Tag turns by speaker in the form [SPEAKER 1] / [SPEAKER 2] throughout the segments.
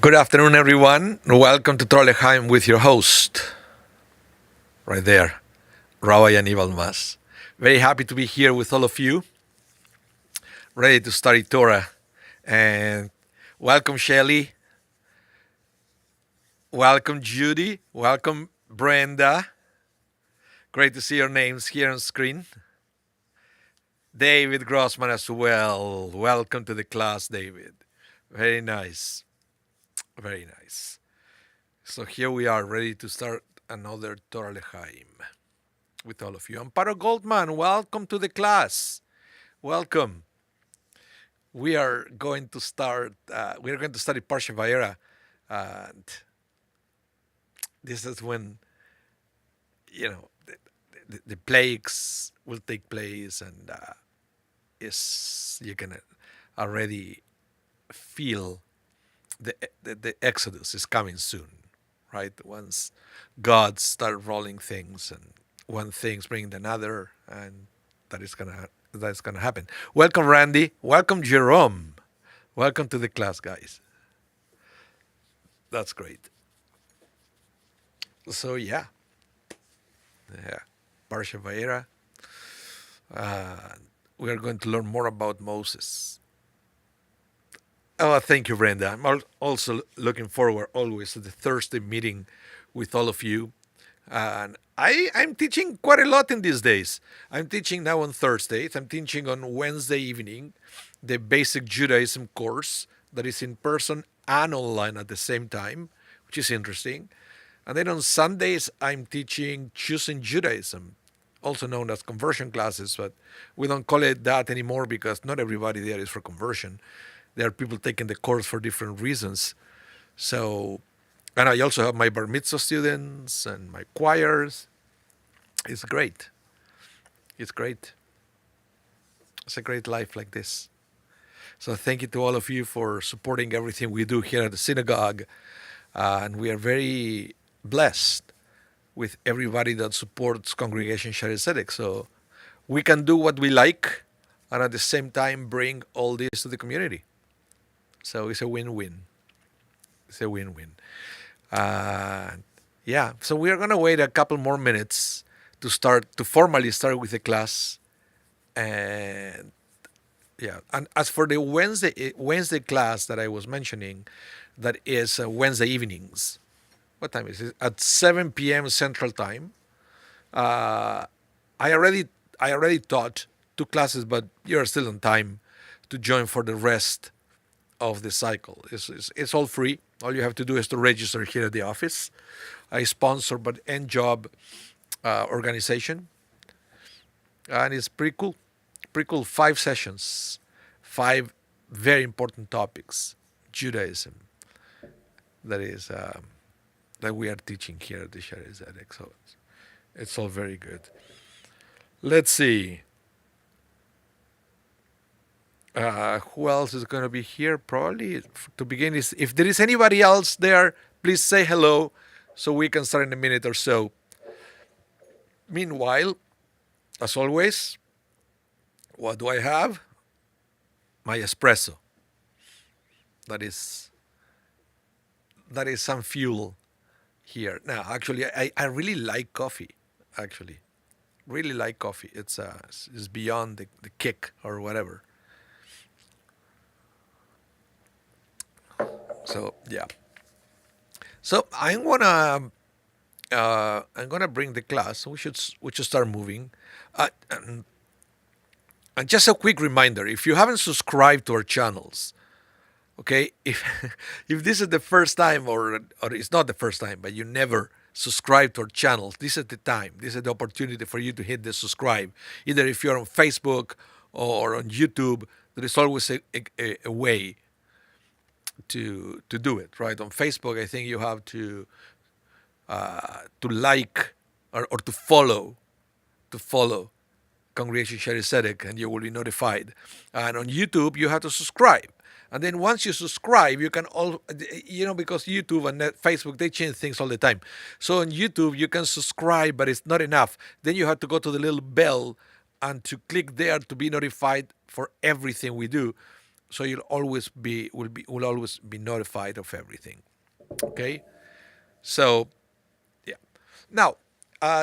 [SPEAKER 1] Good afternoon, everyone. Welcome to Torah with your host, right there, Rabbi Anibal. Very happy to be here with all of you, ready to study Torah. And welcome, Shelly. Welcome, Judy. Welcome, Brenda. Great to see your names here on screen. David Grossman as well. Welcome to the class, David. Very nice. Very nice. So here we are, ready to start another Torah L'chaim with all of you. Amparo Goldman, welcome to the class. Welcome. We are going to start. We are going to study Parsha Vaera, and this is when the plagues will take place, and you can already feel the Exodus is coming soon, right? Once God start rolling things, and one thing's bringing another, and that's gonna happen. Welcome, Randy. Welcome, Jerome. Welcome to the class, guys. That's great. So yeah, Parsha Vaera. We are going to learn more about Moses. Oh, thank you, Brenda. I'm also looking forward always to the Thursday meeting with all of you. And I'm teaching quite a lot in these days. I'm teaching now on Thursdays. I'm teaching on Wednesday evening the basic Judaism course that is in person and online at the same time, which is interesting. And then on Sundays, I'm teaching Choosing Judaism, also known as conversion classes, but we don't call it that anymore because not everybody there is for conversion. There are people taking the course for different reasons. So, and I also have my bar mitzvah students and my choirs. It's great. It's great. It's a great life like this. So thank you to all of you for supporting everything we do here at the synagogue. And we are very blessed with everybody that supports Congregation Shaare Zedek. So we can do what we like and at the same time bring all this to the community. So it's a win-win. It's a win-win. So we are going to wait a couple more minutes to formally start with the class. And as for the Wednesday class that I was mentioning, that is Wednesday evenings. What time is it? At 7 p.m. Central Time. I already taught 2 classes, but you're still on time to join for the rest of the cycle. It's all free. All you have to do is to register here at the office. I sponsor but end job organization, and it's pretty cool. Pretty cool. 5 sessions, 5 very important topics. Judaism. That is that we are teaching here at the Shaare Zedek. So it's all very good. Let's see. Who else is going to be here? Probably to begin is if there is anybody else there, please say hello so we can start in a minute or so. Meanwhile, as always, what do I have? My espresso. That is some fuel here. Now, actually, I really like coffee. Actually, really like coffee. It's beyond the kick or whatever. So yeah. So I'm gonna bring the class. We should start moving. And just a quick reminder: if you haven't subscribed to our channels, okay, if this is the first time or it's not the first time, but you never subscribe to our channels, this is the time. This is the opportunity for you to hit the subscribe. Either if you're on Facebook or on YouTube, there is always a way to do it, right? On Facebook, I think you have to like or to follow Congregation Shari Sedek, and you will be notified. And on YouTube, you have to subscribe. And then once you subscribe, you can because YouTube and Facebook, they change things all the time. So on YouTube, you can subscribe, but it's not enough. Then you have to go to the little bell and to click there to be notified for everything we do. So you'll always will always be notified of everything. Okay. So yeah. Now,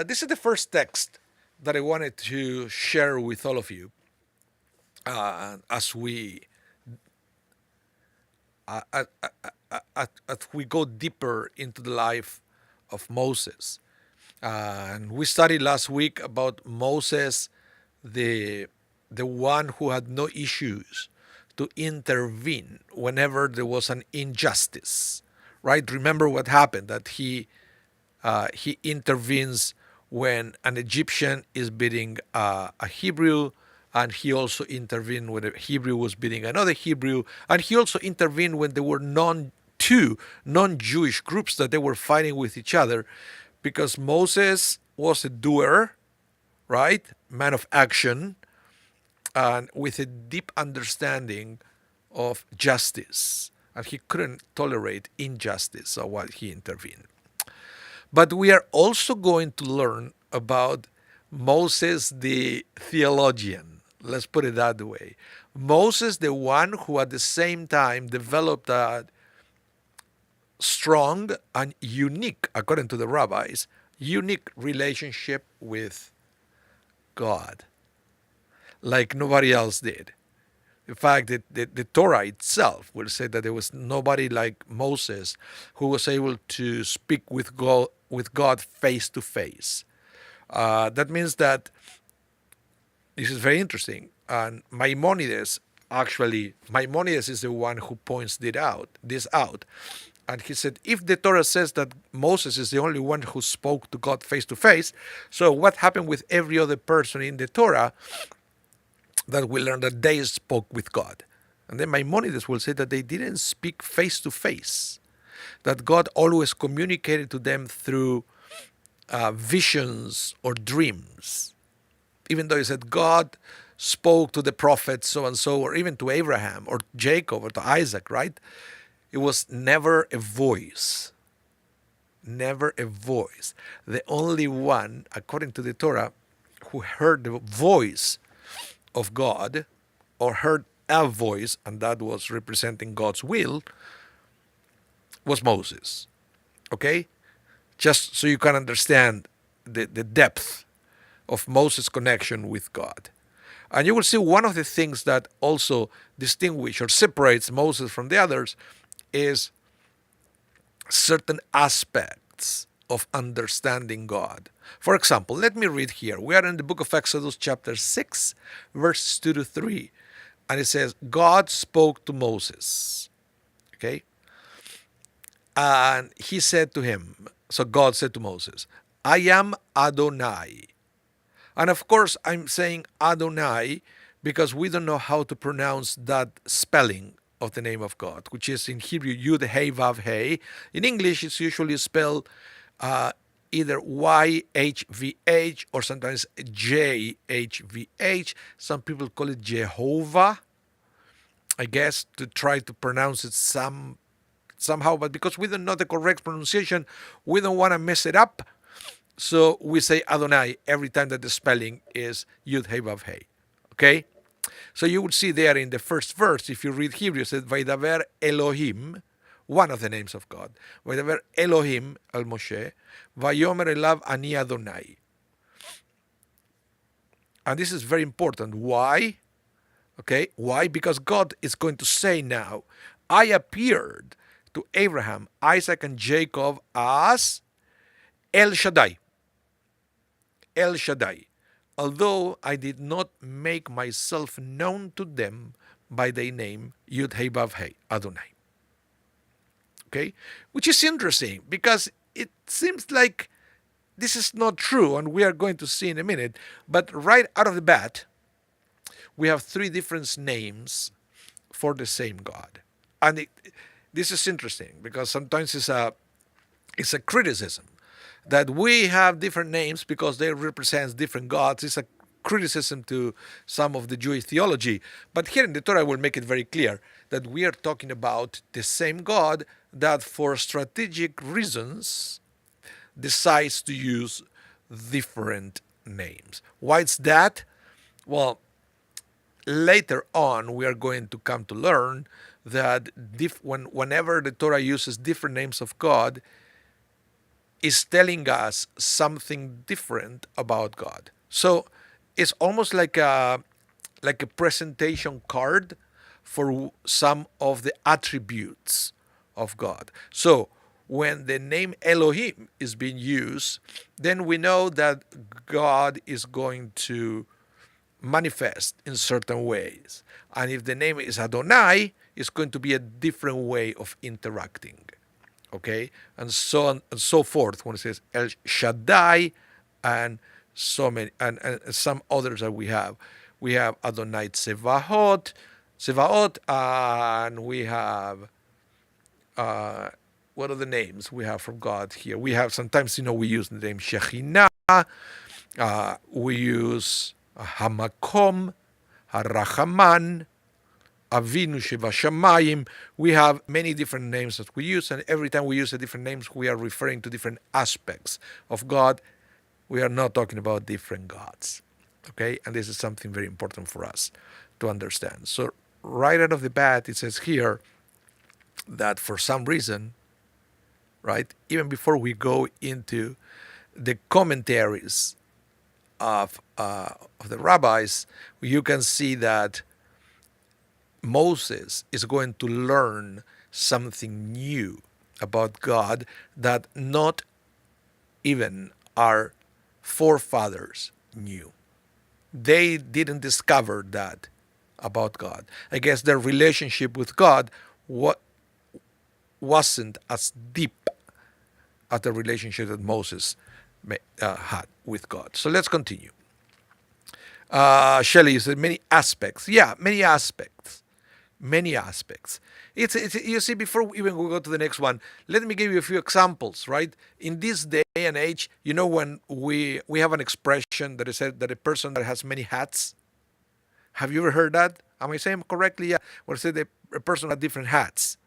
[SPEAKER 1] this is the first text that I wanted to share with all of you as we go deeper into the life of Moses. And we studied last week about Moses, the one who had no issues to intervene whenever there was an injustice. Right? Remember what happened, that he intervenes when an Egyptian is beating a Hebrew, and he also intervened when a Hebrew was beating another Hebrew, and he also intervened when there were two non-Jewish groups that they were fighting with each other, because Moses was a doer, right, man of action, and with a deep understanding of justice, and he couldn't tolerate injustice, so while he intervened. But we are also going to learn about Moses the theologian. Let's put it that way. Moses, the one who at the same time developed a strong and unique, according to the rabbis, unique relationship with God, like nobody else did. In fact, the Torah itself will say that there was nobody like Moses who was able to speak with God face to face. That means that this is very interesting. And Maimonides is the one who points this out. And he said, if the Torah says that Moses is the only one who spoke to God face to face, so what happened with every other person in the Torah that we learn that they spoke with God? And then Maimonides will say that they didn't speak face to face, that God always communicated to them through visions or dreams. Even though he said God spoke to the prophet so and so, or even to Abraham or Jacob or to Isaac, right? It was never a voice. Never a voice. The only one, according to the Torah, who heard the voice of God, or heard a voice, and that was representing God's will, was Moses. Okay? Just so you can understand the depth of Moses' connection with God. And you will see one of the things that also distinguishes or separates Moses from the others is certain aspects of understanding God. For example, let me read here. We are in the book of Exodus chapter 6, verses 2 to 3. And it says, God spoke to Moses. Okay? And he said to him, so God said to Moses, I am Adonai. And of course, I'm saying Adonai because we don't know how to pronounce that spelling of the name of God, which is in Hebrew, Yud Hey Vav Hey. In English, it's usually spelled either YHVH or sometimes JHVH. Some people call it Jehovah, I guess, to try to pronounce it somehow. But because we don't know the correct pronunciation, we don't want to mess it up. So we say Adonai every time that the spelling is Yud Hey Vav Hey. Okay? So you would see there in the first verse, if you read Hebrew, it says Vaidaber Elohim, one of the names of God. Vaidaber Elohim al Moshe, Vayomer elav ani Adonai. And this is very important. Why? Okay, why? Because God is going to say now, I appeared to Abraham, Isaac, and Jacob as El Shaddai. El Shaddai. Although I did not make myself known to them by their name, Yud Hey Vav Hey, Adonai. Okay? Which is interesting because it seems like this is not true, and we are going to see in a minute. But right out of the bat, we have three different names for the same God. And this is interesting because sometimes it's a criticism that we have different names because they represent different gods. It's a criticism to some of the Jewish theology. But here in the Torah, will make it very clear that we are talking about the same God that, for strategic reasons, decides to use different names. Why is that? Well, later on, we are going to come to learn that whenever the Torah uses different names of God, is telling us something different about God. So it's almost like a presentation card for some of the attributes of God. So when the name Elohim is being used, then we know that God is going to manifest in certain ways. And if the name is Adonai, it's going to be a different way of interacting. Okay? And so on and so forth when it says El Shaddai and so many and some others that we have. We have Adonai Tsevaot, and we have what are the names we have from God here? We have sometimes we use the name Shekhinah, we use Hamakom, Harachaman, Avinu Sheva Shamayim. We have many different names that we use, and every time we use a different names, we are referring to different aspects of God. We are not talking about different gods. Okay? And this is something very important for us to understand. So right out of the bat, it says here that for some reason, right, even before we go into the commentaries of the rabbis, you can see that Moses is going to learn something new about God that not even our forefathers knew. They didn't discover that about God. I guess their relationship with God wasn't as deep as the relationship that Moses had with God. So let's continue. Shelley, you said many aspects. Yeah, many aspects. Many aspects. It's you see, before even we go to the next one, let me give you a few examples, right? In this day and age, when we have an expression that is said that a person that has many hats. Have you ever heard that? Am I saying correctly? Yeah. When I say a person with different hats,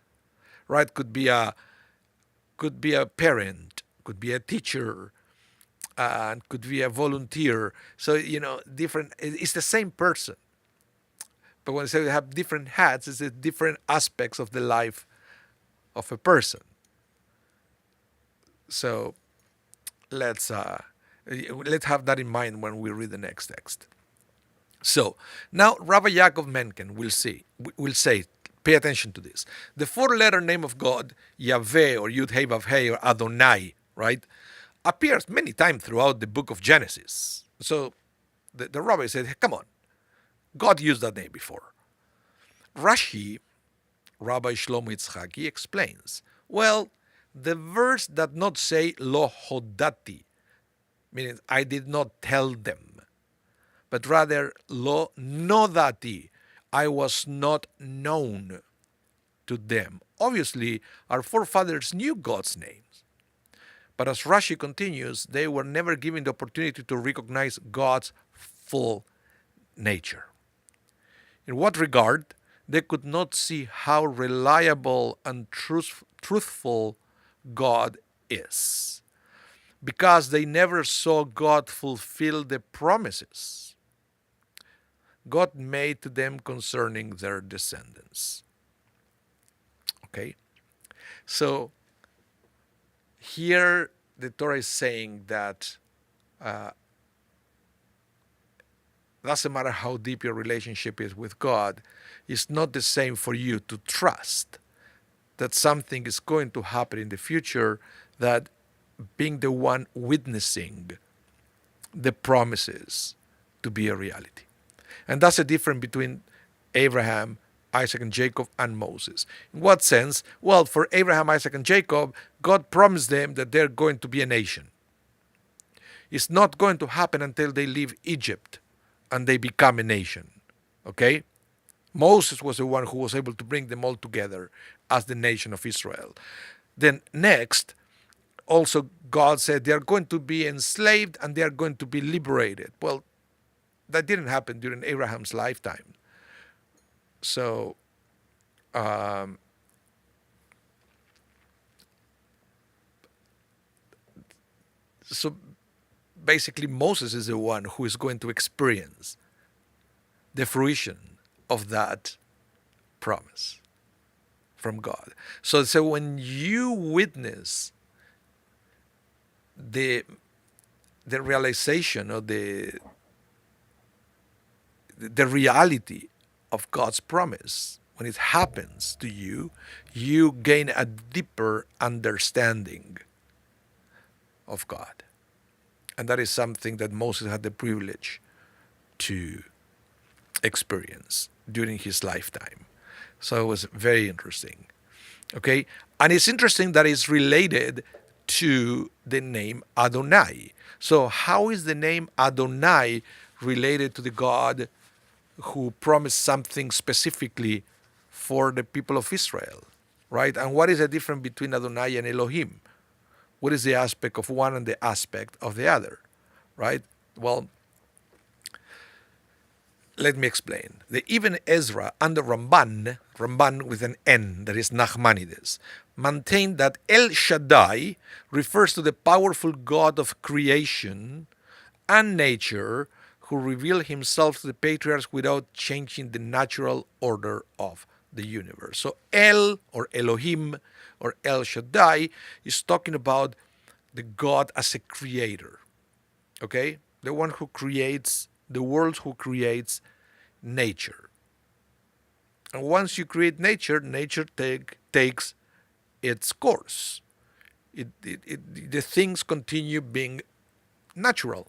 [SPEAKER 1] right? Could be a parent, could be a teacher, and could be a volunteer. So different. It's the same person. But when I say they have different hats, it's the different aspects of the life of a person. So let's have that in mind when we read the next text. So now Rabbi Yaakov Menken will say, pay attention to this. The four-letter name of God, Yahweh or Yud Hey Vav Hey or Adonai, right, appears many times throughout the book of Genesis. So the rabbi said, hey, come on, God used that name before. Rashi, Rabbi Shlomo Yitzchaki, explains, well, the verse does not say lo hodati, meaning I did not tell them, but rather lo nodati, I was not known to them. Obviously, our forefathers knew God's names. But as Rashi continues, they were never given the opportunity to recognize God's full nature. In what regard? They could not see how reliable and truthful God is, because they never saw God fulfill the promises God made to them concerning their descendants. Okay? So here the Torah is saying that doesn't matter how deep your relationship is with God, it's not the same for you to trust that something is going to happen in the future, that being the one witnessing the promises to be a reality. And that's the difference between Abraham, Isaac, and Jacob, and Moses. In what sense? Well, for Abraham, Isaac, and Jacob, God promised them that they're going to be a nation. It's not going to happen until they leave Egypt and they become a nation. Okay? Moses was the one who was able to bring them all together as the nation of Israel. Then next, also God said they are going to be enslaved and they are going to be liberated. Well, that didn't happen during Abraham's lifetime. So um, so basically Moses is the one who is going to experience the fruition of that promise from God. So when you witness the realization of the reality of God's promise, when it happens to you, you gain a deeper understanding of God. And that is something that Moses had the privilege to experience during his lifetime. So it was very interesting. Okay? And it's interesting that it's related to the name Adonai. So how is the name Adonai related to the God who promised something specifically for the people of Israel? Right? And what is the difference between Adonai and Elohim? What is the aspect of one and the aspect of the other? Right? Well, let me explain. The Ibn Ezra and the Ramban with an N, that is Nachmanides, maintain that El Shaddai refers to the powerful God of creation and nature who revealed himself to the patriarchs without changing the natural order of the universe. So El or Elohim or El Shaddai is talking about the God as a creator. Okay? The one who creates the world, who creates nature. And once you create nature, nature takes its course. The things continue being natural.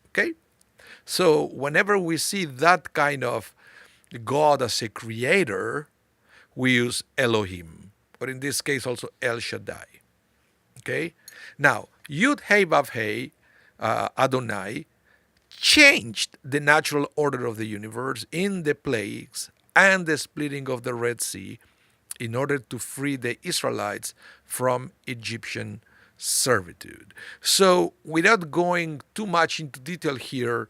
[SPEAKER 1] Okay? So whenever we see that kind of God as a creator, we use Elohim, but in this case also El Shaddai. Okay? Now, Yud Hey Vav Hey, Adonai, changed the natural order of the universe in the plagues and the splitting of the Red Sea in order to free the Israelites from Egyptian servitude. So, without going too much into detail here,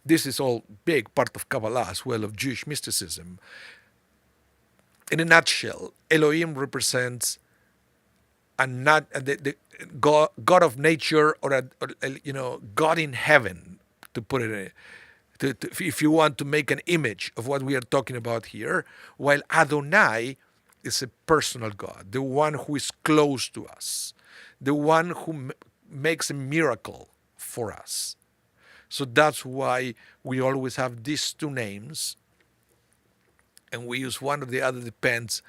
[SPEAKER 1] this is all big part of Kabbalah as well, of Jewish mysticism. In a nutshell, Elohim represents the God of nature, or God in heaven, to put it if you want to make an image of what we are talking about here, while Adonai is a personal God, the one who is close to us, the one who makes a miracle for us. So that's why we always have these two names, and we use one or the other, depends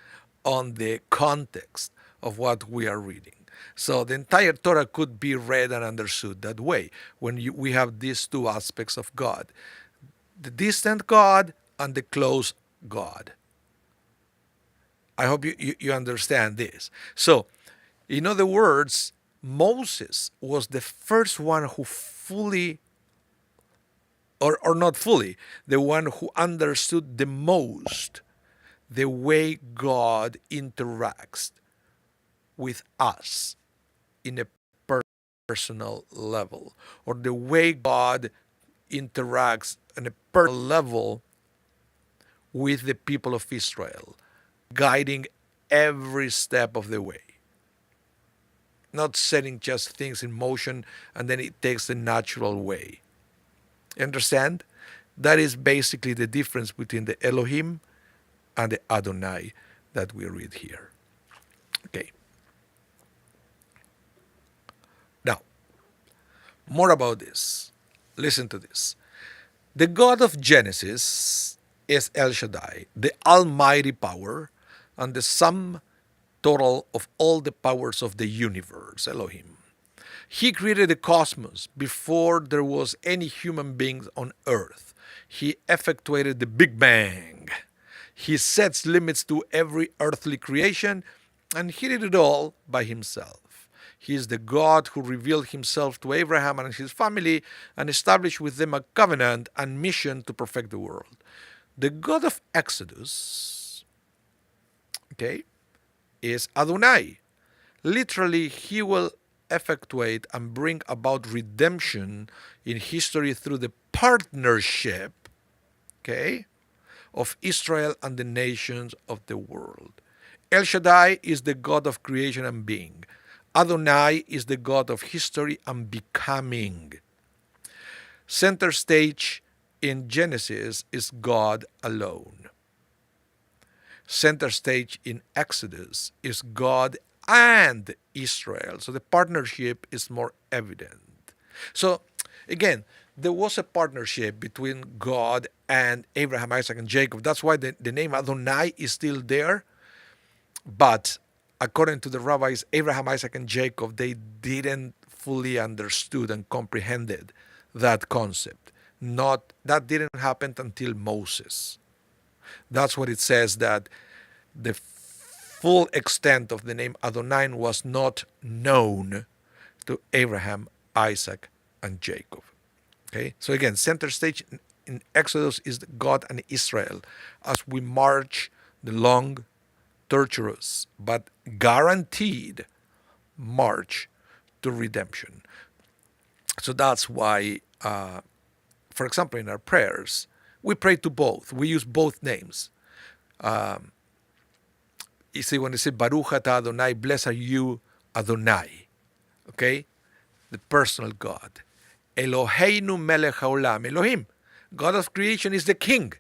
[SPEAKER 1] on the context of what we are reading. So the entire Torah could be read and understood that way when we have these two aspects of God, the distant God and the close God. I hope you understand this. So, in other words, Moses was the first one who fully, or not fully, the one who understood the most the way God interacts with us in a personal level, or the way God interacts on a personal level with the people of Israel, guiding every step of the way. Not setting just things in motion and then it takes the natural way. You understand? That is basically the difference between the Elohim and the Adonai that we read here. Okay. Now, more about this. Listen to this. The God of Genesis is El Shaddai, the almighty power, and the sum total of all the powers of the universe, Elohim. He created the cosmos before there was any human being on earth. He effectuated the Big Bang. He sets limits to every earthly creation, and he did it all by himself. He is the God who revealed himself to Abraham and his family and established with them a covenant and mission to perfect the world. The God of Exodus, okay, is Adonai. Literally, he will effectuate and bring about redemption in history through the partnership, okay, of Israel and the nations of the world. El Shaddai is the God of creation and being. Adonai is the God of history and becoming. Center stage in Genesis is God alone. Center stage in Exodus is God and Israel. So the partnership is more evident. So again, there was a partnership between God and Abraham, Isaac, and Jacob. That's why the name Adonai is still there. But according to the rabbis, Abraham, Isaac, and Jacob, they didn't fully understood and comprehended that concept. Not that didn't happen until Moses. That's what it says, that the full extent of the name Adonai was not known to Abraham, Isaac, and Jacob. Okay, so again, center stage in Exodus is God and Israel as we march the long, torturous, but guaranteed march to redemption. So that's why, for example, in our prayers, we pray to both. We use both names. You see, when they say Baruch atah Adonai, blessed are you, Adonai. Okay? The personal God. Eloheinu melech haolam. Elohim, God of creation, is the king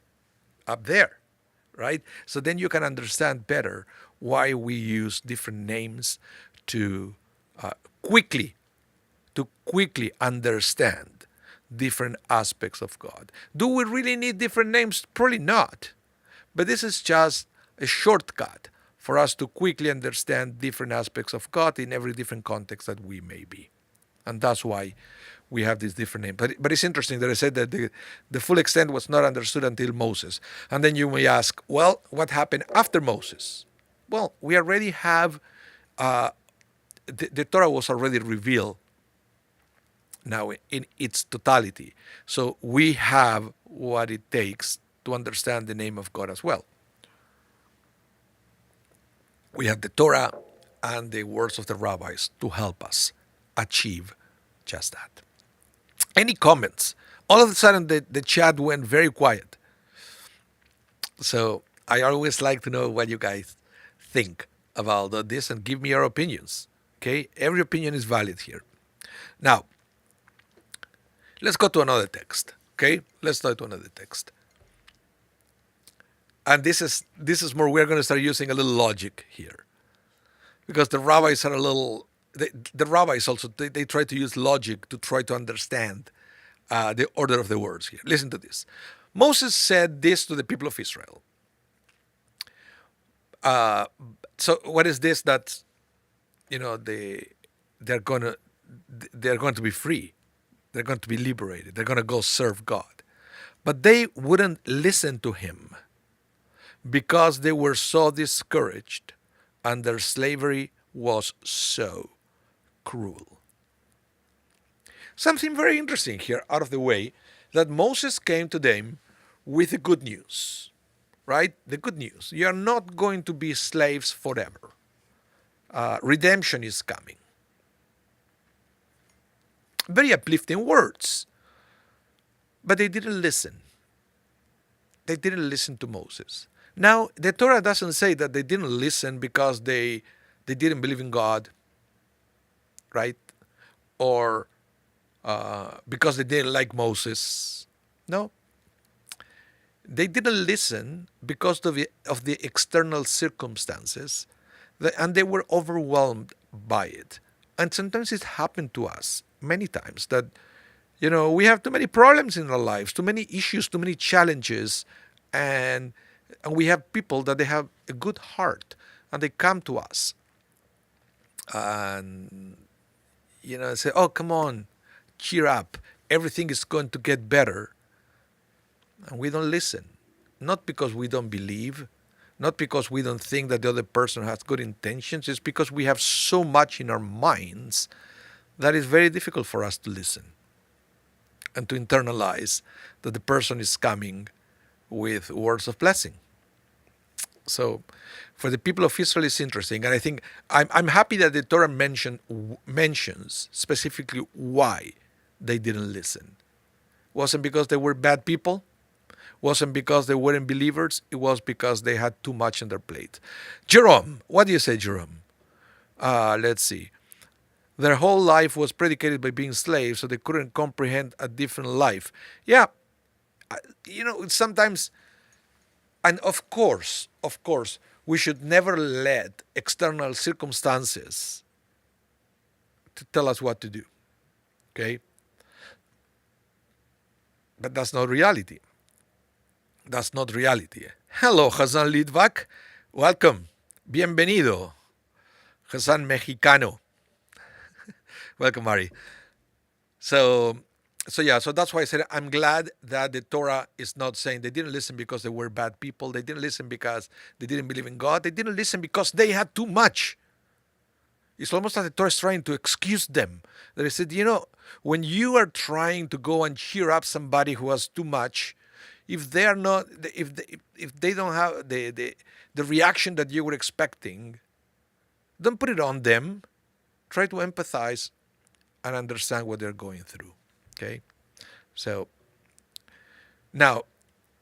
[SPEAKER 1] up there. Right? So then you can understand better why we use different names to quickly understand different aspects of God. Do we really need different names? Probably not. But this is just a shortcut for us to quickly understand different aspects of God in every different context that we may be. And that's why we have these different names. But it's interesting that I said that the full extent was not understood until Moses. And then you may ask, well, what happened after Moses? Well, we already have, the Torah was already revealed now in its totality. So we have what it takes to understand the name of God as well. We have the Torah and the words of the rabbis to help us achieve just that. Any comments? All of a sudden, the chat went very quiet. So I always like to know what you guys think about this and give me your opinions. Okay? Every opinion is valid here. Now, let's go to another text. Okay? Let's go to another text. And this is more, we're going to start using a little logic here. Because the rabbis are a little, the rabbis also, they try to use logic to try to understand the order of the words here. Listen to this. Moses said this to the people of Israel. So what is this? That, they're going to be free. They're going to be liberated. They're going to go serve God. But they wouldn't listen to him because they were so discouraged and their slavery was so cruel. Something very interesting here out of the way, that Moses came to them with the good news, right? The good news. You are not going to be slaves forever. Redemption is coming. Very uplifting words. But they didn't listen. They didn't listen to Moses. Now, the Torah doesn't say that they didn't listen because they didn't believe in God, right? Or because they didn't like Moses. No. They didn't listen because of the external circumstances, and they were overwhelmed by it. And sometimes it happened to us many times that, we have too many problems in our lives, too many issues, too many challenges, and we have people that they have a good heart and they come to us and say, oh, come on, cheer up, everything is going to get better. And we don't listen, not because we don't believe, not because we don't think that the other person has good intentions. It's because we have so much in our minds that it's very difficult for us to listen and to internalize that the person is coming with words of blessing. So for the people of Israel, it's interesting. And I think I'm happy that the Torah mentions specifically why they didn't listen. Wasn't because they were bad people. Wasn't because they weren't believers. It was because they had too much on their plate. Jerome, what do you say, Jerome? Let's see. Their whole life was predicated by being slaves, so they couldn't comprehend a different life. Yeah, sometimes, and of course, we should never let external circumstances to tell us what to do. Okay? But that's not reality. That's not reality. Hello, Hassan Litvak. Welcome. Bienvenido. Hassan Mexicano. Welcome, Mari. So that's why I said I'm glad that the Torah is not saying they didn't listen because they were bad people. They didn't listen because they didn't believe in God. They didn't listen because they had too much. It's almost like the Torah is trying to excuse them. They said, when you are trying to go and cheer up somebody who has too much, if they are not, if they don't have the reaction that you were expecting, don't put it on them. Try to empathize and understand what they're going through. Okay? So, now,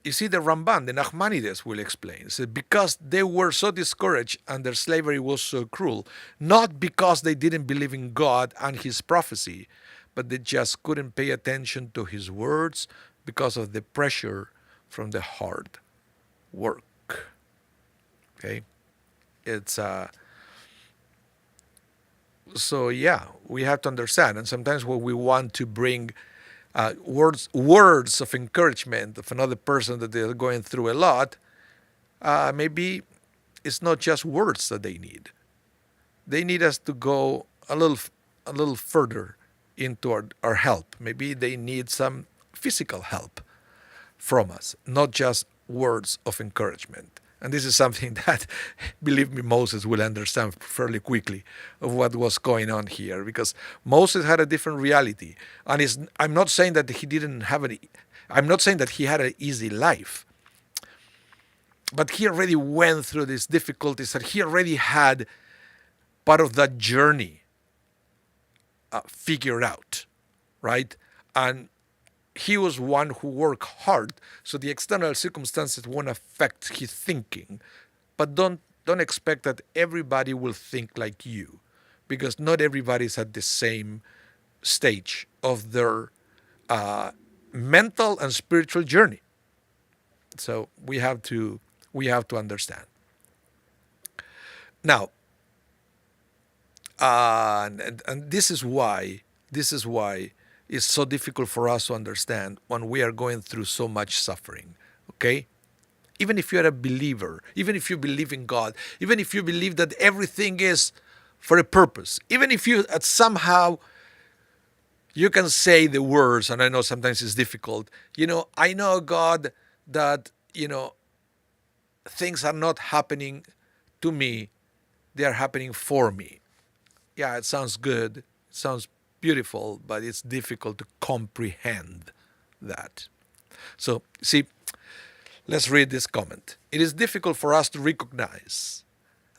[SPEAKER 1] you see the Ramban, the Nachmanides will explain. It said, because they were so discouraged and their slavery was so cruel, not because they didn't believe in God and His prophecy, but they just couldn't pay attention to His words because of the pressure from the hard work. Okay? It's so yeah, we have to understand. And sometimes when we want to bring words of encouragement of another person that they're going through a lot, maybe it's not just words that they need. They need us to go a little further into our help. Maybe they need some physical help from us, not just words of encouragement. And this is something that, believe me, Moses will understand fairly quickly of what was going on here, because Moses had a different reality. And I'm not saying that I'm not saying that he had an easy life, but he already went through these difficulties, and he already had part of that journey figured out, right? And he was one who worked hard, so the external circumstances won't affect his thinking. But don't expect that everybody will think like you, because not everybody is at the same stage of their mental and spiritual journey. So we have to understand. Now, and this is why it's so difficult for us to understand when we are going through so much suffering, okay? Even if you're a believer, even if you believe in God, even if you believe that everything is for a purpose, even if you somehow you can say the words, and I know sometimes it's difficult, I know, God, that, things are not happening to me, they are happening for me. Yeah, it sounds good, it sounds beautiful, but it's difficult to comprehend that. So, see, let's read this comment. It is difficult for us to recognize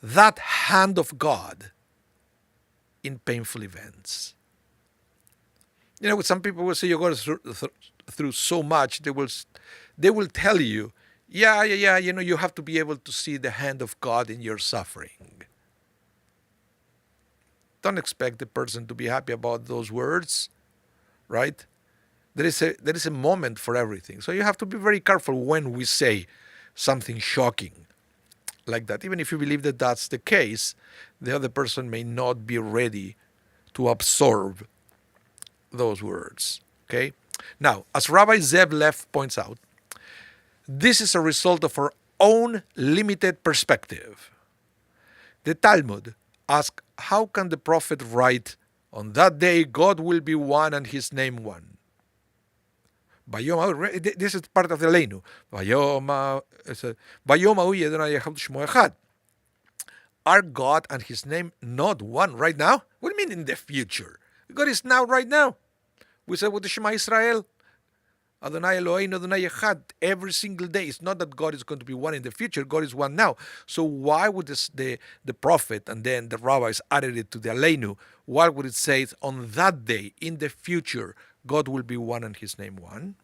[SPEAKER 1] that hand of God in painful events. Some people will say you're going through so much, they will tell you, yeah, you have to be able to see the hand of God in your suffering. Don't expect the person to be happy about those words, right? There is a moment for everything. So you have to be very careful when we say something shocking like that. Even if you believe that that's the case, the other person may not be ready to absorb those words. Okay? Now, as Rabbi Zeb Leff points out, this is a result of our own limited perspective. The Talmud asks, how can the prophet write, on that day God will be one and his name one? This is part of the Leinu. Vayoma hu Adonai echad shmo echad. Are God and His name not one right now? What do you mean in the future? God is now, right now. We say with the Shema Israel, Adonai Eloheinu Adonai Echad, every single day. It's not that God is going to be one in the future. God is one now. So why would the prophet and then the rabbis added it to the Aleinu? Why would it say on that day, in the future, God will be one and His name one?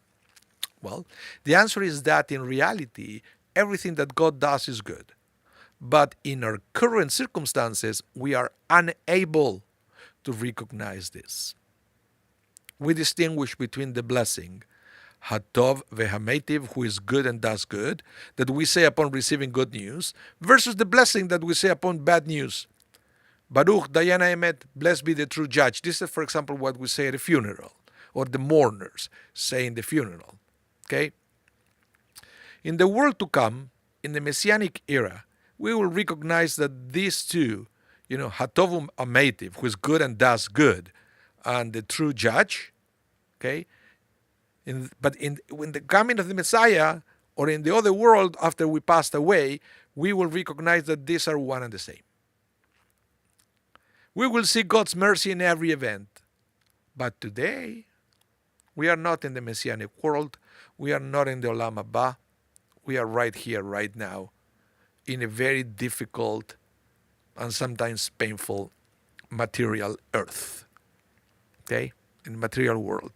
[SPEAKER 1] Well, the answer is that in reality, everything that God does is good. But in our current circumstances, we are unable to recognize this. We distinguish between the blessing, Hatov vehametiv, who is good and does good, that we say upon receiving good news, versus the blessing that we say upon bad news. Baruch Dayana Emet, blessed be the true judge. This is, for example, what we say at a funeral, or the mourners say in the funeral. Okay? In the world to come, in the Messianic era, we will recognize that these two, Hatovum Ametiv, who is good and does good, and the true judge, okay? But when the coming of the Messiah, or in the other world after we passed away, we will recognize that these are one and the same. We will see God's mercy in every event. But today, we are not in the Messianic world. We are not in the Olam Haba. We are right here, right now, in a very difficult and sometimes painful material earth. Okay? In the material world.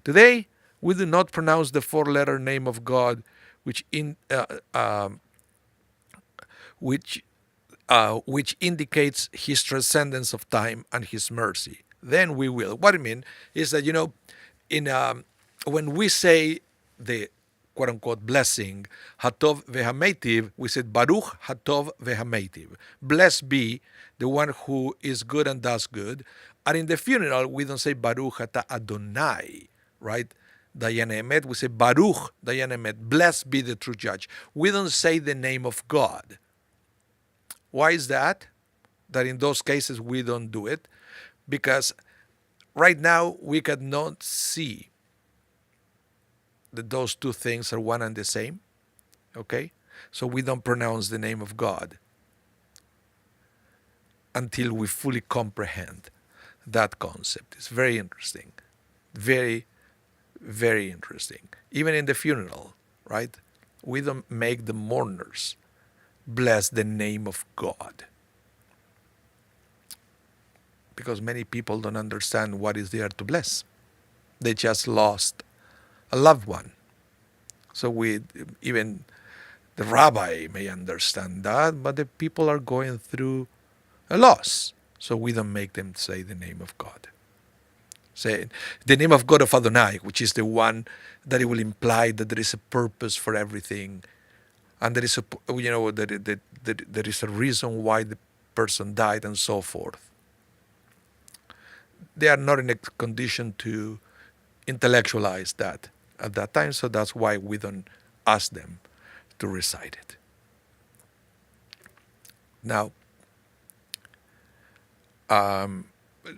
[SPEAKER 1] Today, we do not pronounce the four-letter name of God, which indicates His transcendence of time and His mercy. Then we will. What I mean is that, when we say the quote-unquote blessing, Hatov vehametiv, we said Baruch Hatov vehametiv. Blessed be the one who is good and does good. And in the funeral, we don't say Baruch Ata Adonai, right? Dayan Emet, we say Baruch Dayan Emet. Blessed be the true judge. We don't say the name of God. Why is that? That in those cases we don't do it? Because right now we cannot see that those two things are one and the same. Okay? So we don't pronounce the name of God until we fully comprehend that concept. It's very interesting. Very, very interesting. Even in the funeral, right? We don't make the mourners bless the name of God. Because many people don't understand what is there to bless. They just lost a loved one. So even the rabbi may understand that, but the people are going through a loss. So we don't make them say the name of God. Say the name of God of Adonai, which is the one that it will imply that there is a purpose for everything, and there is there is a reason why the person died and so forth. They are not in a condition to intellectualize that at that time, so that's why we don't ask them to recite it. Now,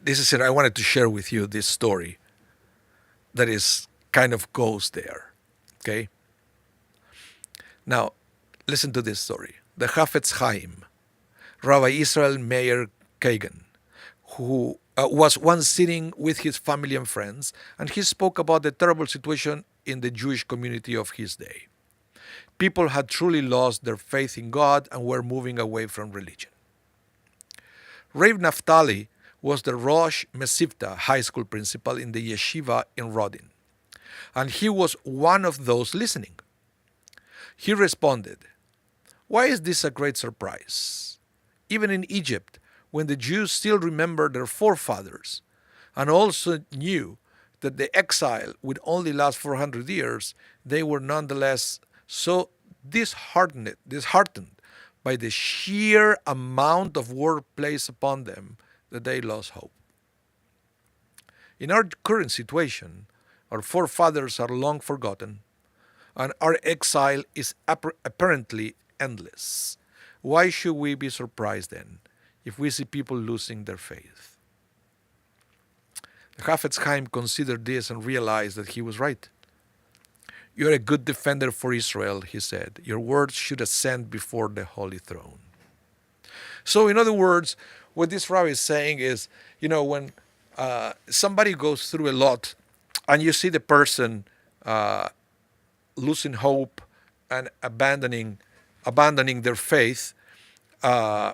[SPEAKER 1] this is it. I wanted to share with you this story that is kind of goes there. Okay? Now, listen to this story. The Chafetz Chaim, Rabbi Israel Meir Kagan, who was once sitting with his family and friends, and he spoke about the terrible situation in the Jewish community of his day. People had truly lost their faith in God and were moving away from religion. Rav Naftali was the Rosh Mesivta high school principal in the yeshiva in Rodin, and he was one of those listening. He responded, "Why is this a great surprise? Even in Egypt, when the Jews still remember their forefathers and also knew that the exile would only last 400 years, they were nonetheless so disheartened by the sheer amount of work placed upon them that they lost hope. In our current situation, our forefathers are long forgotten, and our exile is apparently endless. Why should we be surprised then if we see people losing their faith?" The Chafetz Chaim considered this and realized that he was right. You're a good defender for Israel, he said. Your words should ascend before the holy throne. So, in other words, what this rabbi is saying is, when somebody goes through a lot and you see the person losing hope and abandoning their faith, uh,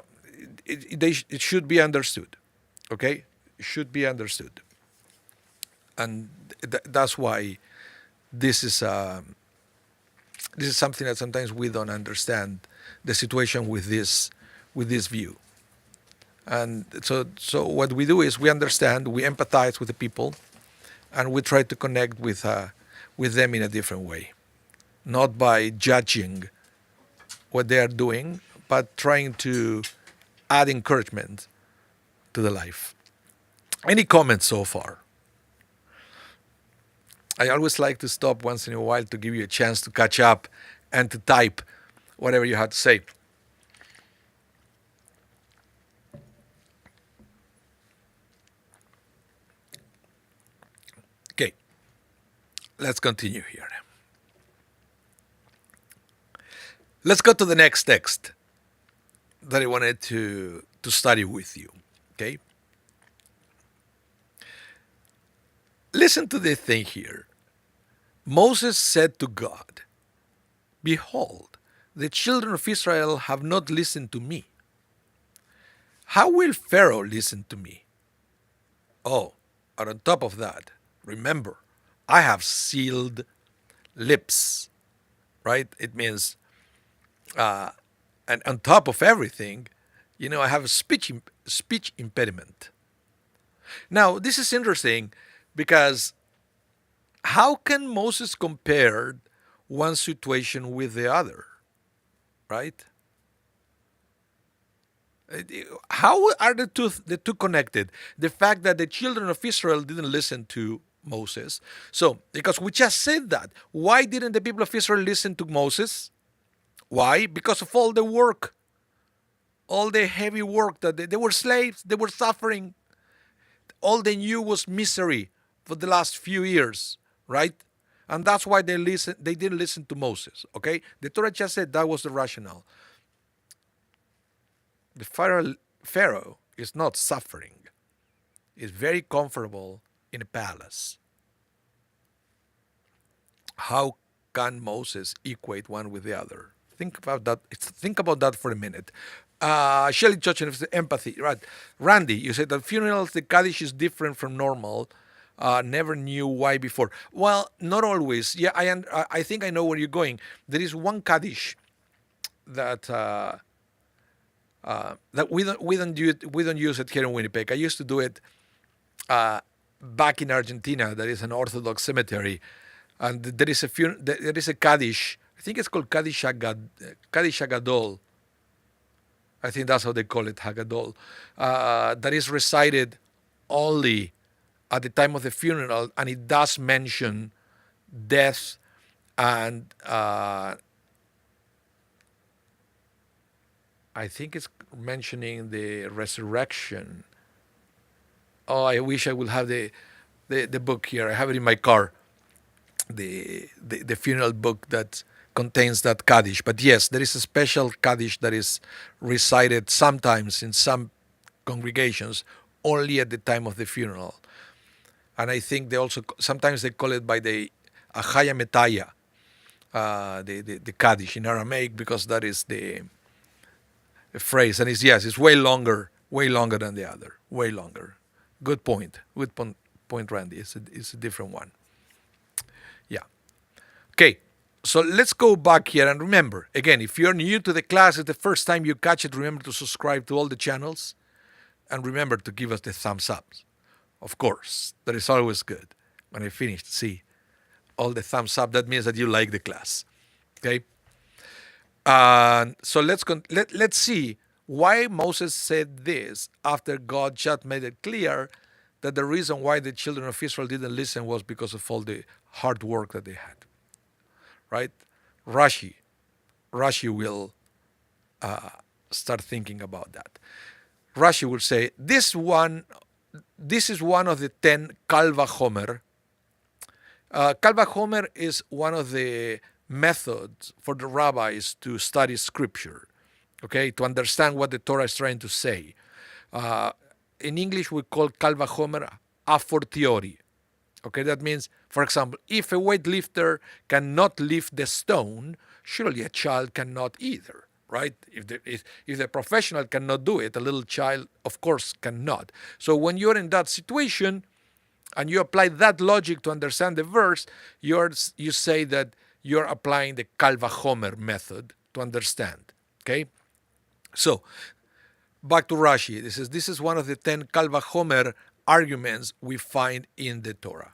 [SPEAKER 1] it should be understood. Okay? It should be understood. And that's why this is this is something that sometimes we don't understand the situation with this view. And so what we do is we understand, we empathize with the people, and we try to connect with them in a different way, not by judging what they are doing, but trying to add encouragement to the life. Any comments so far? I always like to stop once in a while to give you a chance to catch up and to type whatever you have to say. Okay, let's continue here. Let's go to the next text that I wanted to study with you. Okay? Listen to the thing here. Moses said to God, "Behold, the children of Israel have not listened to me. How will Pharaoh listen to me? Oh, and on top of that, remember, I have sealed lips," right? It means, and on top of everything, I have a speech impediment. Now, this is interesting because how can Moses compare one situation with the other, right? How are the two connected? The fact that the children of Israel didn't listen to Moses. So, because we just said that, why didn't the people of Israel listen to Moses? Why? Because of all the work, all the heavy work that they were slaves, they were suffering. All they knew was misery for the last few years, right? And that's why they didn't listen to Moses. Okay? The Torah just said that was the rationale. The Pharaoh is not suffering. He's very comfortable in a palace. How can Moses equate one with the other? Think about that. Think about that for a minute. Shelley Chochin is empathy, right? Randy, you said that funerals, the Kaddish is different from normal. Never knew why before. Well, not always. Yeah, I think I know where you're going. There is one Kaddish that that we don't use it here in Winnipeg. I used to do it back in Argentina. There is an Orthodox cemetery, and there is a Kaddish. I think it's called Kaddish Hagadol. I think that's how they call it, Hagadol. That is recited only at the time of the funeral, and it does mention death and I think it's mentioning the resurrection. Oh, I wish I would have the book here. I have it in my car. The funeral book that contains that Kaddish. But yes, there is a special Kaddish that is recited sometimes in some congregations only at the time of the funeral. And I think they also sometimes they call it by the Achaya Metaya, the Kaddish in Aramaic, because that is the phrase. And it's way longer than the other, way longer. Good point. Good point, Randy. It's a different one. Yeah. Okay. So let's go back here and remember, again, if you're new to the class, it's the first time you catch it, remember to subscribe to all the channels and remember to give us the thumbs up. Of course, that is always good. When I finish, see all the thumbs up, that means that you like the class. Okay? So let's see why Moses said this after God just made it clear that the reason why the children of Israel didn't listen was because of all the hard work that they had. Right? Rashi will start thinking about that. Rashi will say, this is one of the 10 Kal Vachomer. Kal Vachomer is one of the methods for the rabbis to study scripture, okay, to understand what the Torah is trying to say. Uh, in English, we call Kal Vachomer a fortiori. Okay, that means, for example, if a weightlifter cannot lift the stone, surely a child cannot either, right? If the professional cannot do it, a little child, of course, cannot. So when you're in that situation and you apply that logic to understand the verse, you say that you're applying the Kal Vachomer method to understand. Okay, so back to Rashi. This is one of the 10 Kal Vachomer arguments we find in the Torah.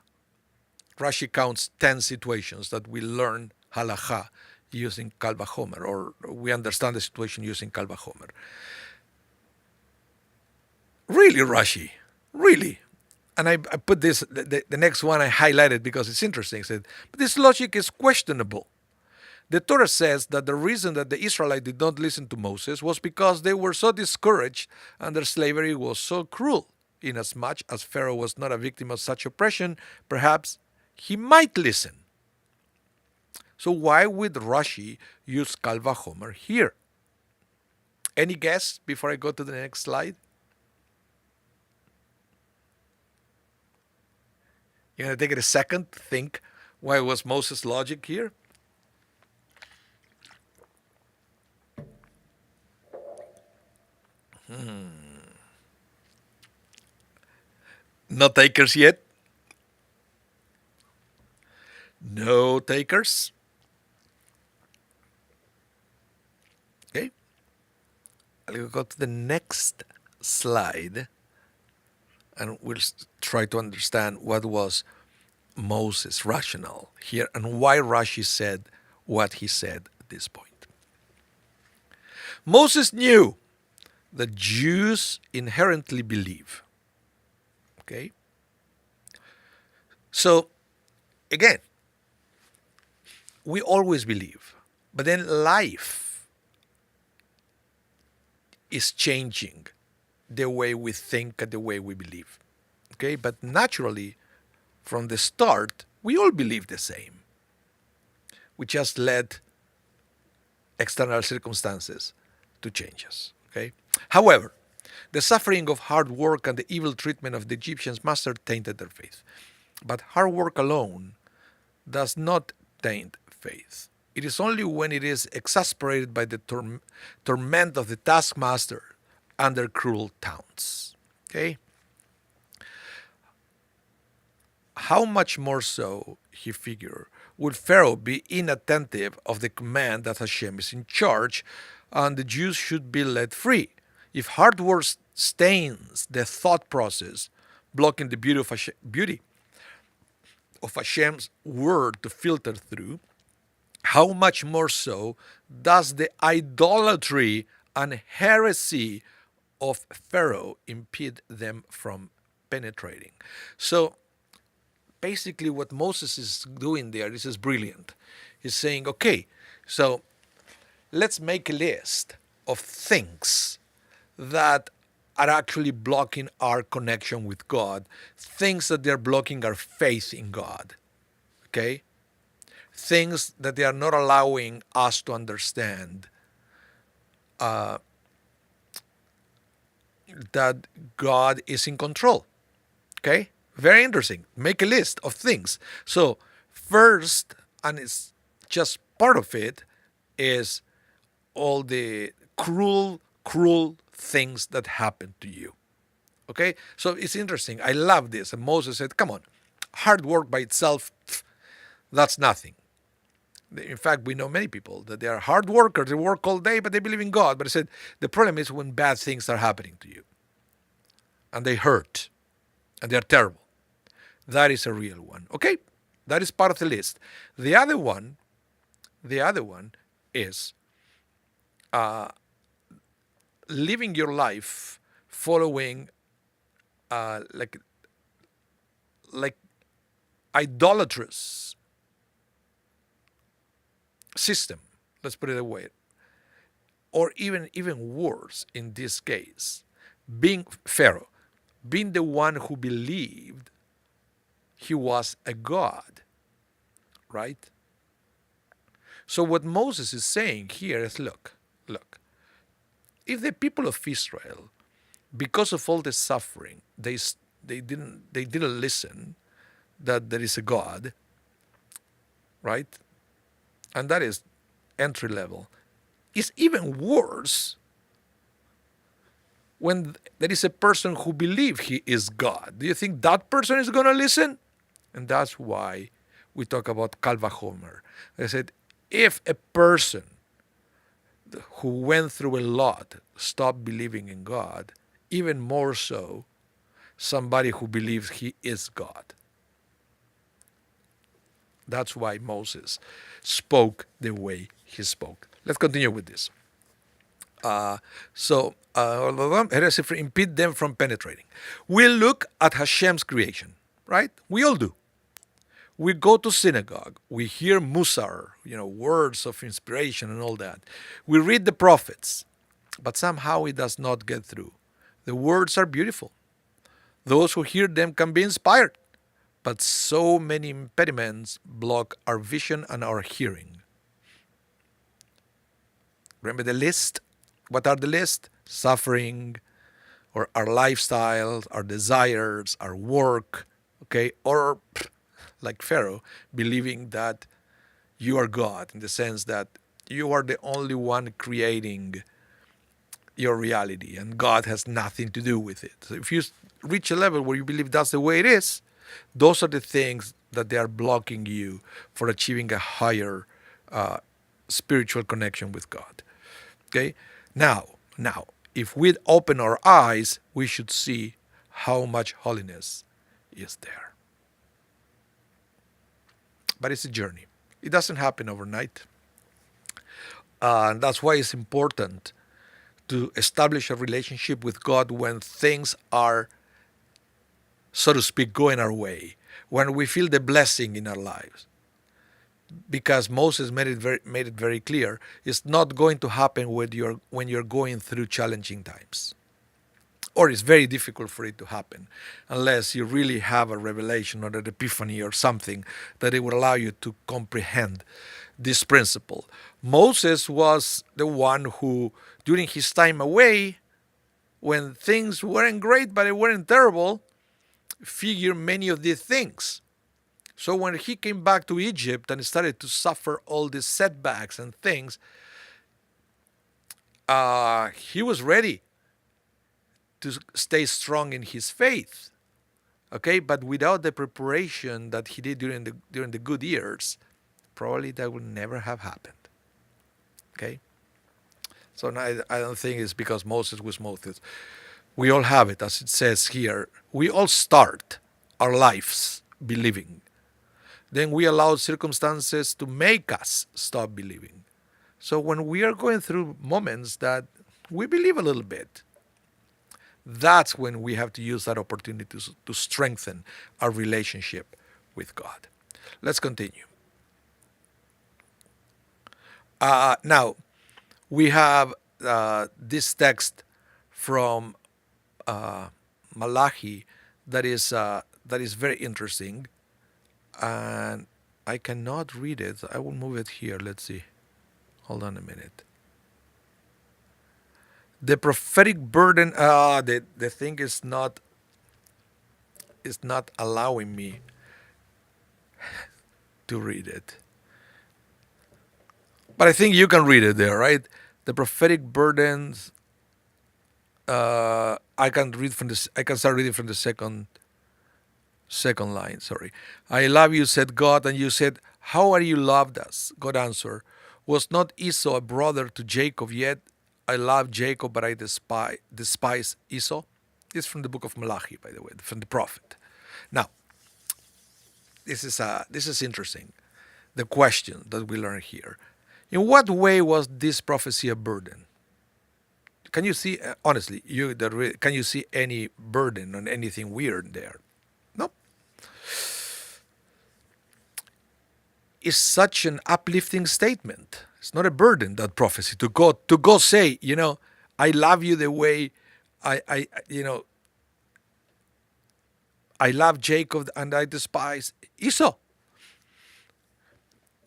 [SPEAKER 1] Rashi counts 10 situations that we learn halacha using Kal Vachomer, or we understand the situation using Kal Vachomer. Really, Rashi, really. And I put this, the next one I highlighted because it's interesting. It said, but this logic is questionable. The Torah says that the reason that the Israelites did not listen to Moses was because they were so discouraged and their slavery was so cruel. Inasmuch as Pharaoh was not a victim of such oppression, perhaps he might listen. So why would Rashi use Kal Vachomer here? Any guess before I go to the next slide? You're going to take it a second to think why was Moses' logic here? No takers yet? No takers? Okay. I'll go to the next slide and we'll try to understand what was Moses' rationale here and why Rashi said what he said at this point. Moses knew that Jews inherently believe. Okay? So, again, we always believe, but then life is changing the way we think and the way we believe. Okay? But naturally, from the start, we all believe the same. We just let external circumstances to change us. Okay? However, the suffering of hard work and the evil treatment of the Egyptians must have tainted their faith. But hard work alone does not taint faith. It is only when it is exasperated by the torment of the taskmaster and their cruel taunts. Okay? How much more so, he figured, would Pharaoh be inattentive of the command that Hashem is in charge and the Jews should be let free? If hard work stains the thought process, blocking the beauty of Hashem's word to filter through, how much more so does the idolatry and heresy of Pharaoh impede them from penetrating? So basically what Moses is doing there, this is brilliant. He's saying, okay, so let's make a list of things that are actually blocking our connection with God, things that they're blocking our faith in God, okay? Things that they are not allowing us to understand that God is in control, okay? Very interesting. Make a list of things. So first, and it's just part of it, is all the cruel things that happen to you. Okay? So it's interesting. I love this. And Moses said, come on, hard work by itself, that's nothing. In fact, we know many people that they are hard workers. They work all day, but they believe in God. But I said, the problem is when bad things are happening to you. And they hurt. And they're terrible. That is a real one. Okay? That is part of the list. The other one is living your life following like idolatrous system, let's put it away, or even worse in this case, being Pharaoh, being the one who believed he was a god. right? So what Moses is saying here is, look, if the people of Israel, because of all the suffering, they didn't listen that there is a God, right? And that is entry level. It's even worse when there is a person who believes he is God. Do you think that person is going to listen? And that's why we talk about Kalva Homer. I said, if a person who went through a lot stopped believing in God, even more so somebody who believes he is God. That's why Moses spoke the way he spoke. Let's continue with this. Impede them from penetrating. We look at Hashem's creation, right? We all do. We go to synagogue. We hear musar, words of inspiration and all that. We read the prophets, but somehow it does not get through. The words are beautiful. Those who hear them can be inspired, but so many impediments block our vision and our hearing. Remember the list? What are the list? Suffering, or our lifestyles, our desires, our work, okay? Or like Pharaoh, believing that you are God, in the sense that you are the only one creating your reality and God has nothing to do with it. So if you reach a level where you believe that's the way it is, those are the things that they are blocking you for achieving a higher spiritual connection with God. Okay? Now, if we open our eyes, we should see how much holiness is there. But it's a journey. It doesn't happen overnight. And that's why it's important to establish a relationship with God when things are, so to speak, going our way, when we feel the blessing in our lives. Because Moses made it very clear, it's not going to happen when you're going through challenging times. Or it's very difficult for it to happen unless you really have a revelation or an epiphany or something that it would allow you to comprehend this principle. Moses was the one who, during his time away, when things weren't great but they weren't terrible, figured many of these things. So when he came back to Egypt and started to suffer all these setbacks and things, he was ready to stay strong in his faith. Okay, but without the preparation that he did during the good years, probably that would never have happened. Okay, so I don't think it's because Moses was Moses. We all have it, as it says here. We all start our lives believing. Then we allow circumstances to make us stop believing. So when we are going through moments that we believe a little bit, that's when we have to use that opportunity to strengthen our relationship with God. Let's continue. Now, we have this text from Malachi that is very interesting, and I cannot read it. I will move it here. Let's see. Hold on a minute. The prophetic burden. The thing is not allowing me to read it. But I think you can read it there, right? The prophetic burdens. I can start reading from the second line. Sorry. I love you, said God, and you said, how are you loved us? God answered, was not Esau a brother to Jacob? Yet I love Jacob, but I despise Esau. It's from the book of Malachi, by the way, from the prophet. Now, this is interesting. The question that we learn here: in what way was this prophecy a burden? Can you see, honestly, can you see any burden on anything weird there? No. It's such an uplifting statement. It's not a burden, that prophecy, to go say, I love you the way I love Jacob and I despise Esau.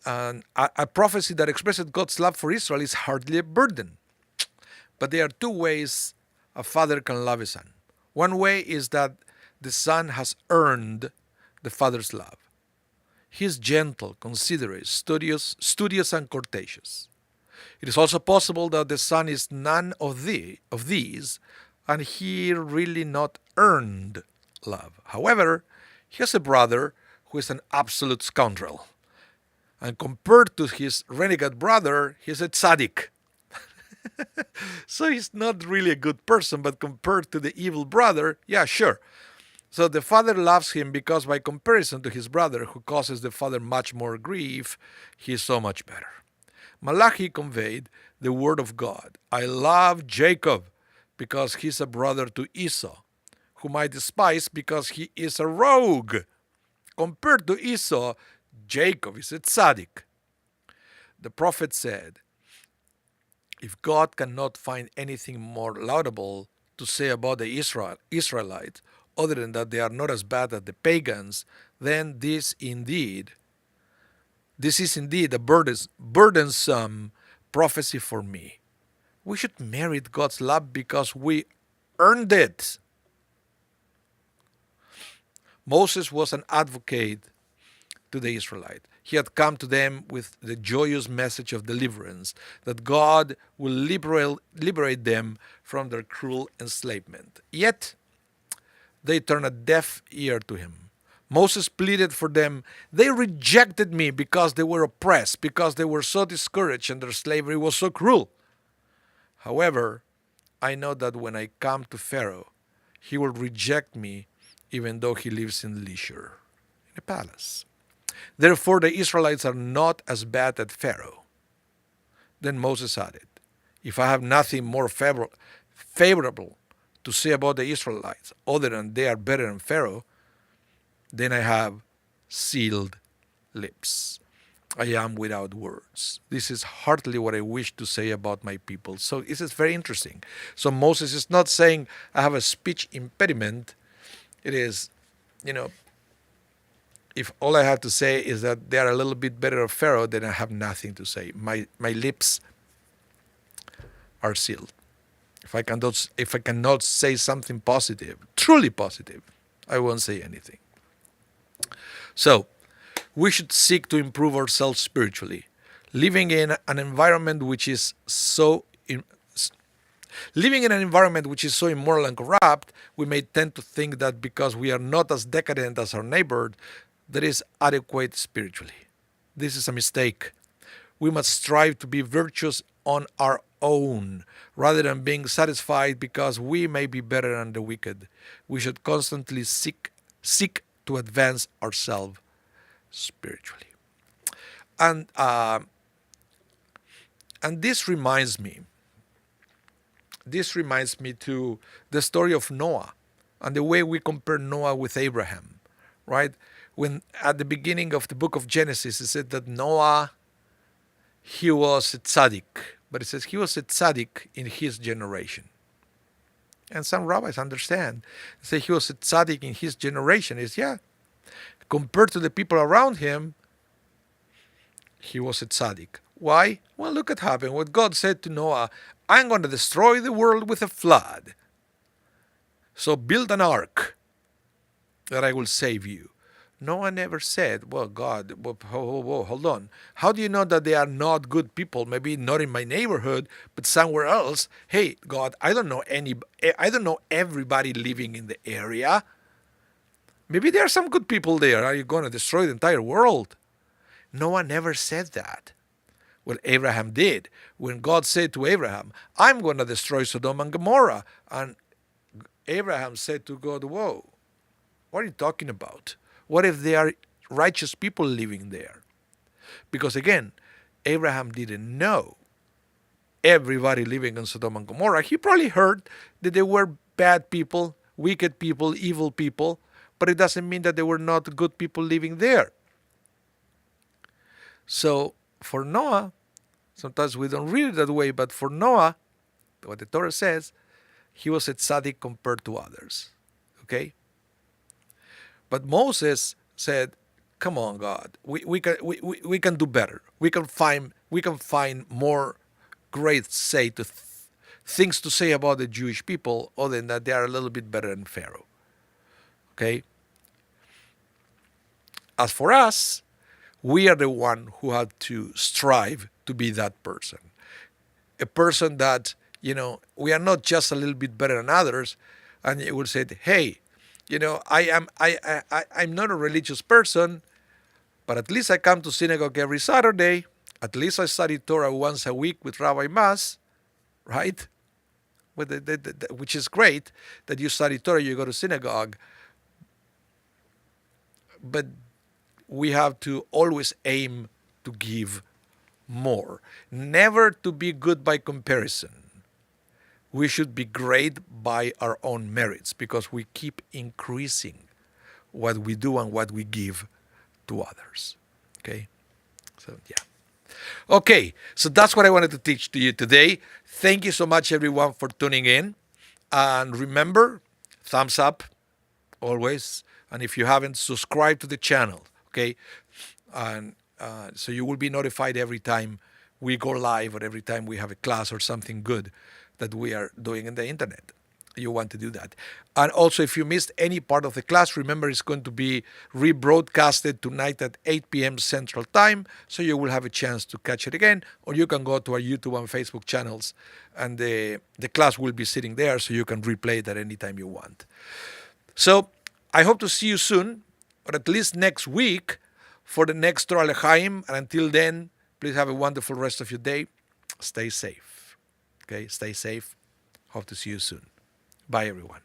[SPEAKER 1] And a prophecy that expresses God's love for Israel is hardly a burden. But there are two ways a father can love his son. One way is that the son has earned the father's love. He is gentle, considerate, studious and courteous. It is also possible that the son is none of these, and he really not earned love. However, he has a brother who is an absolute scoundrel. And compared to his renegade brother, he's a tzaddik. So he's not really a good person, but compared to the evil brother, yeah, sure. So the father loves him because by comparison to his brother, who causes the father much more grief, he is so much better. Malachi conveyed the word of God. I love Jacob because he's a brother to Esau, whom I despise because he is a rogue. Compared to Esau, Jacob is a tzaddik. The prophet said, if God cannot find anything more laudable to say about the Israelites, other than that they are not as bad as the pagans, then this is indeed a burdensome prophecy for me. We should merit God's love because we earned it. Moses was an advocate to the Israelites. He had come to them with the joyous message of deliverance, that God will liberate them from their cruel enslavement. Yet, they turned a deaf ear to him. Moses pleaded for them. They rejected me because they were oppressed, because they were so discouraged and their slavery was so cruel. However, I know that when I come to Pharaoh, he will reject me even though he lives in leisure, in a palace. Therefore, the Israelites are not as bad as Pharaoh. Then Moses added, if I have nothing more favorable to say about the Israelites, other than they are better than Pharaoh, then I have sealed lips. I am without words. This is hardly what I wish to say about my people. So this is very interesting. So Moses is not saying I have a speech impediment. It is, if all I have to say is that they are a little bit better than Pharaoh, then I have nothing to say. My lips are sealed. If I cannot say something positive, truly positive, I won't say anything. So, we should seek to improve ourselves spiritually, living in an environment which is so immoral and corrupt. We may tend to think that because we are not as decadent as our neighbor, that is adequate spiritually. This is a mistake. We must strive to be virtuous on our own, rather than being satisfied because we may be better than the wicked. We should constantly seek to advance ourselves spiritually. And this reminds me to the story of Noah and the way we compare Noah with Abraham, right? When at the beginning of the book of Genesis, it said that Noah, he was a tzaddik, but it says he was a tzaddik in his generation. And some rabbis understand, say he was a tzaddik in his generation. Compared to the people around him, he was a tzaddik. Why? Well, look at what happened. What God said to Noah, I'm going to destroy the world with a flood. So build an ark that I will save you. Noah never said, well, God, hold on. How do you know that they are not good people? Maybe not in my neighborhood, but somewhere else. Hey, God, I don't know everybody living in the area. Maybe there are some good people there. Are you going to destroy the entire world? Noah never said that. Well, Abraham did. When God said to Abraham, I'm going to destroy Sodom and Gomorrah. And Abraham said to God, whoa, what are you talking about? What if there are righteous people living there? Because again, Abraham didn't know everybody living in Sodom and Gomorrah. He probably heard that there were bad people, wicked people, evil people, but it doesn't mean that there were not good people living there. So for Noah, sometimes we don't read it that way, but for Noah, what the Torah says, he was a tzaddik compared to others. Okay? But Moses said, Come on, God. We can do better. We can find more great things to say about the Jewish people, other than that they are a little bit better than Pharaoh. Okay. As for us, we are the one who have to strive to be that person. A person that, we are not just a little bit better than others, and you will say, hey, I'm not a religious person, but at least I come to synagogue every Saturday. At least I study Torah once a week with Rabbi Mas, right? Which is great that you study Torah, you go to synagogue, but we have to always aim to give more. Never to be good by comparison. We should be great by our own merits, because we keep increasing what we do and what we give to others. Okay? So, yeah. Okay, so that's what I wanted to teach to you today. Thank you so much, everyone, for tuning in. And remember, thumbs up always. And if you haven't, subscribe to the channel. Okay? And so you will be notified every time we go live, or every time we have a class or something good that we are doing in the internet. You want to do that. And also, if you missed any part of the class, remember it's going to be rebroadcasted tonight at 8 p.m. Central Time, so you will have a chance to catch it again, or you can go to our YouTube and Facebook channels, and the class will be sitting there, so you can replay it at any time you want. So I hope to see you soon, or at least next week, for the next Torah L'Chaim. And until then, please have a wonderful rest of your day. Stay safe. Okay, stay safe. Hope to see you soon. Bye, everyone.